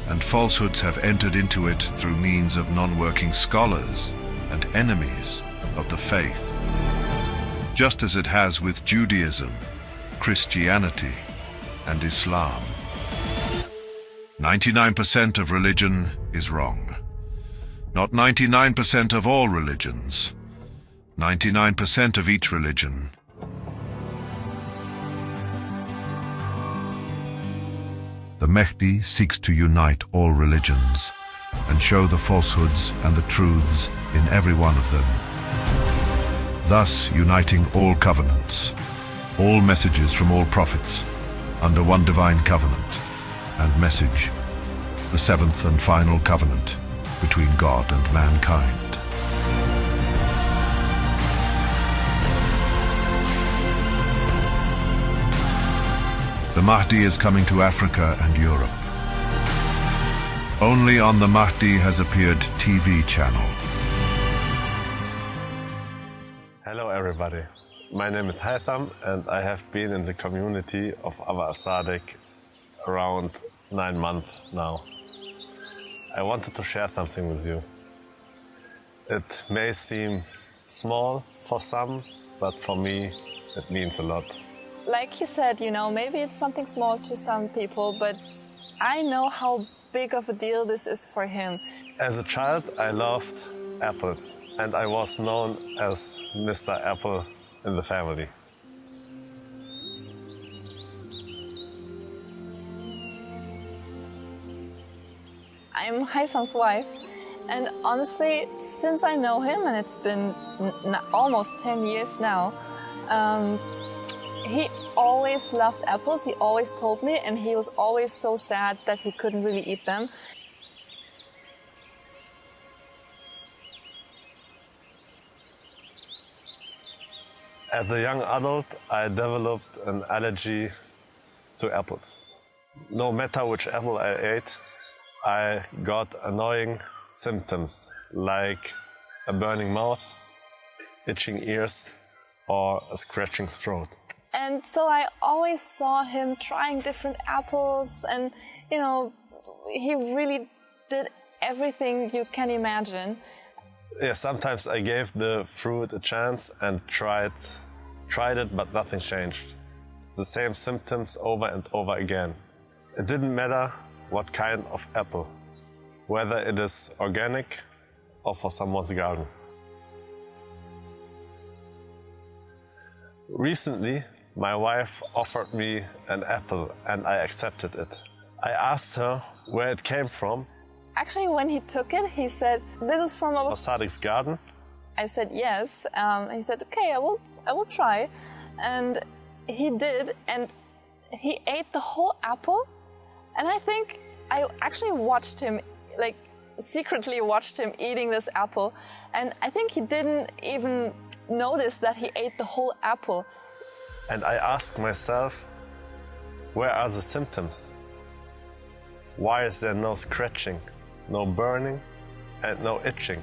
and falsehoods have entered into it through means of non-working scholars and enemies of the faith, just as it has with Judaism, Christianity, and Islam. 99% of religion is wrong. Not 99% of all religions. 99% of each religion. The Mahdi seeks to unite all religions and show the falsehoods and the truths in every one of them, thus uniting all covenants, all messages from all prophets, under one divine covenant and message, the seventh and final covenant between God and mankind. The Mahdi is coming to Africa and Europe. Only on the Mahdi has appeared TV channel. Hello everybody, my name is Haitham and I have been in the community of AROPL Azerbaijan around 9 months now. I wanted to share something with you. It may seem small for some, but for me it means a lot. Like he said, you know, maybe it's something small to some people, but I know how big of a deal this is for him. As a child, I loved apples, and I was known as Mr. Apple in the family. I'm Haitham's wife, and honestly, since I know him, and it's been almost 10 years now, he always loved apples, he always told me, and he was always so sad that he couldn't really eat them. As a young adult, I developed an allergy to apples. No matter which apple I ate, I got annoying symptoms like a burning mouth, itching ears, or a scratching throat. And so I always saw him trying different apples, and you know, he really did everything you can imagine. Yeah, sometimes I gave the fruit a chance and tried it, but nothing changed. The same symptoms over and over again. It didn't matter what kind of apple, whether it is organic or for someone's garden. Recently, my wife offered me an apple and I accepted it. I asked her where it came from. Actually, when he took it, he said, "This is from our Sadiq's garden." I said yes. He said, "Okay, I will try," and he did, and he ate the whole apple. And I think I actually watched him, like secretly watched him eating this apple, and I think he didn't even notice that he ate the whole apple. And I asked myself, where are the symptoms? Why is there no scratching, no burning, and no itching?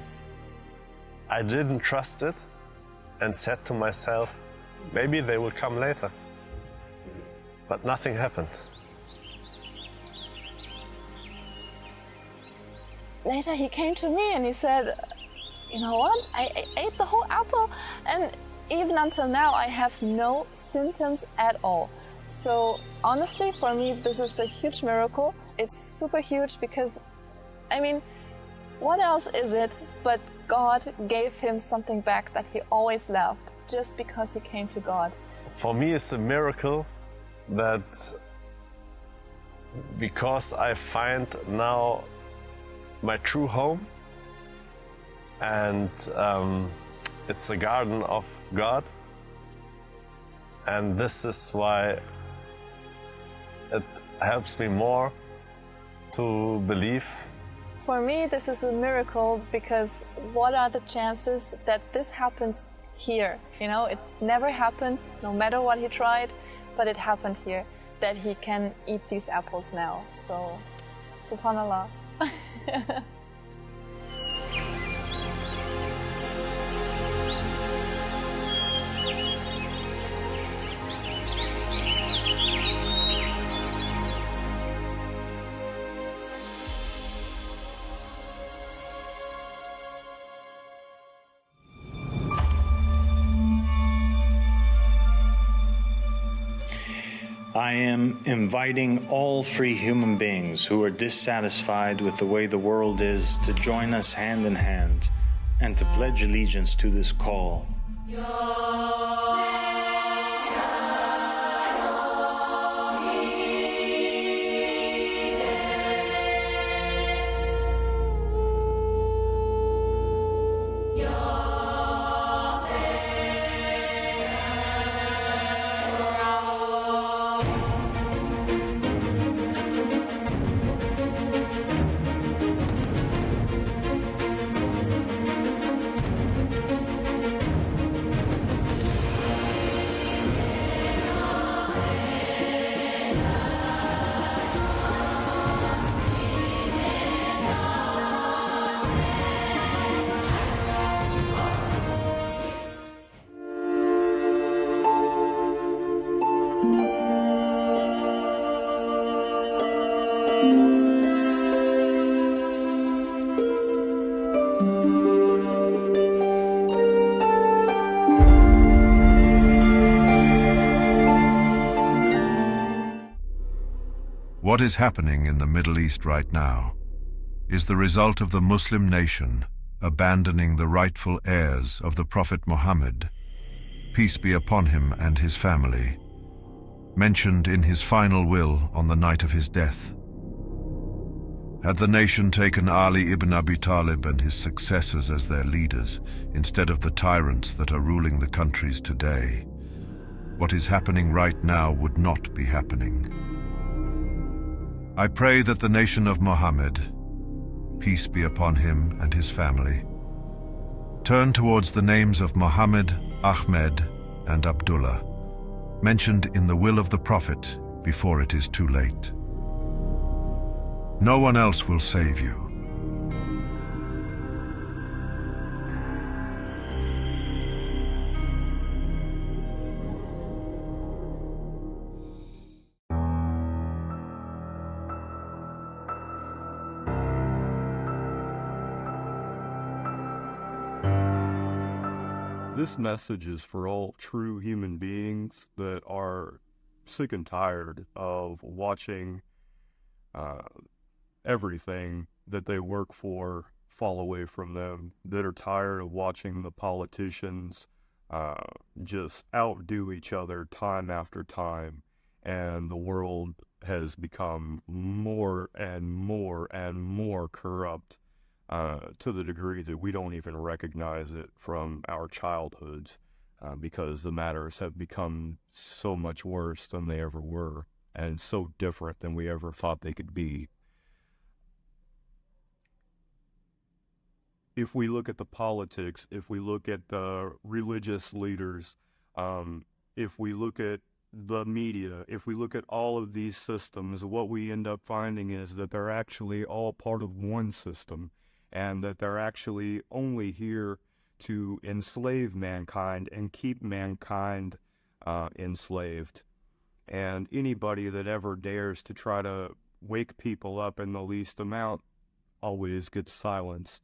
I didn't trust it and said to myself, maybe they will come later. But nothing happened. Later he came to me and he said, "You know what? I ate the whole apple, and even until now I have no symptoms at all." So honestly, for me, this is a huge miracle. It's super huge because, I mean, what else is it but God gave him something back that he always loved just because he came to God. For me, it's a miracle that because I find now my true home, and it's a garden of God, and this is why it helps me more to believe. For me, this is a miracle because what are the chances that this happens here? You know, it never happened, no matter what he tried, but it happened here, that he can eat these apples now. So, subhanallah. I am inviting all free human beings who are dissatisfied with the way the world is to join us hand in hand and to pledge allegiance to this call. What is happening in the Middle East right now is the result of the Muslim nation abandoning the rightful heirs of the Prophet Muhammad, peace be upon him and his family, mentioned in his final will on the night of his death. Had the nation taken Ali ibn Abi Talib and his successors as their leaders, instead of the tyrants that are ruling the countries today, what is happening right now would not be happening. I pray that the nation of Muhammad, peace be upon him and his family, turn towards the names of Muhammad, Ahmed, and Abdullah, mentioned in the will of the Prophet before it is too late. No one else will save you. This message is for all true human beings that are sick and tired of watching everything that they work for fall away from them, that are tired of watching the politicians just outdo each other time after time, and the world has become more and more and more corrupt to the degree that we don't even recognize it from our childhoods, because the matters have become so much worse than they ever were, and so different than we ever thought they could be. If we look at the politics, if we look at the religious leaders, if we look at the media, if we look at all of these systems, what we end up finding is that they're actually all part of one system, and that they're actually only here to enslave mankind and keep mankind enslaved. And anybody that ever dares to try to wake people up in the least amount always gets silenced.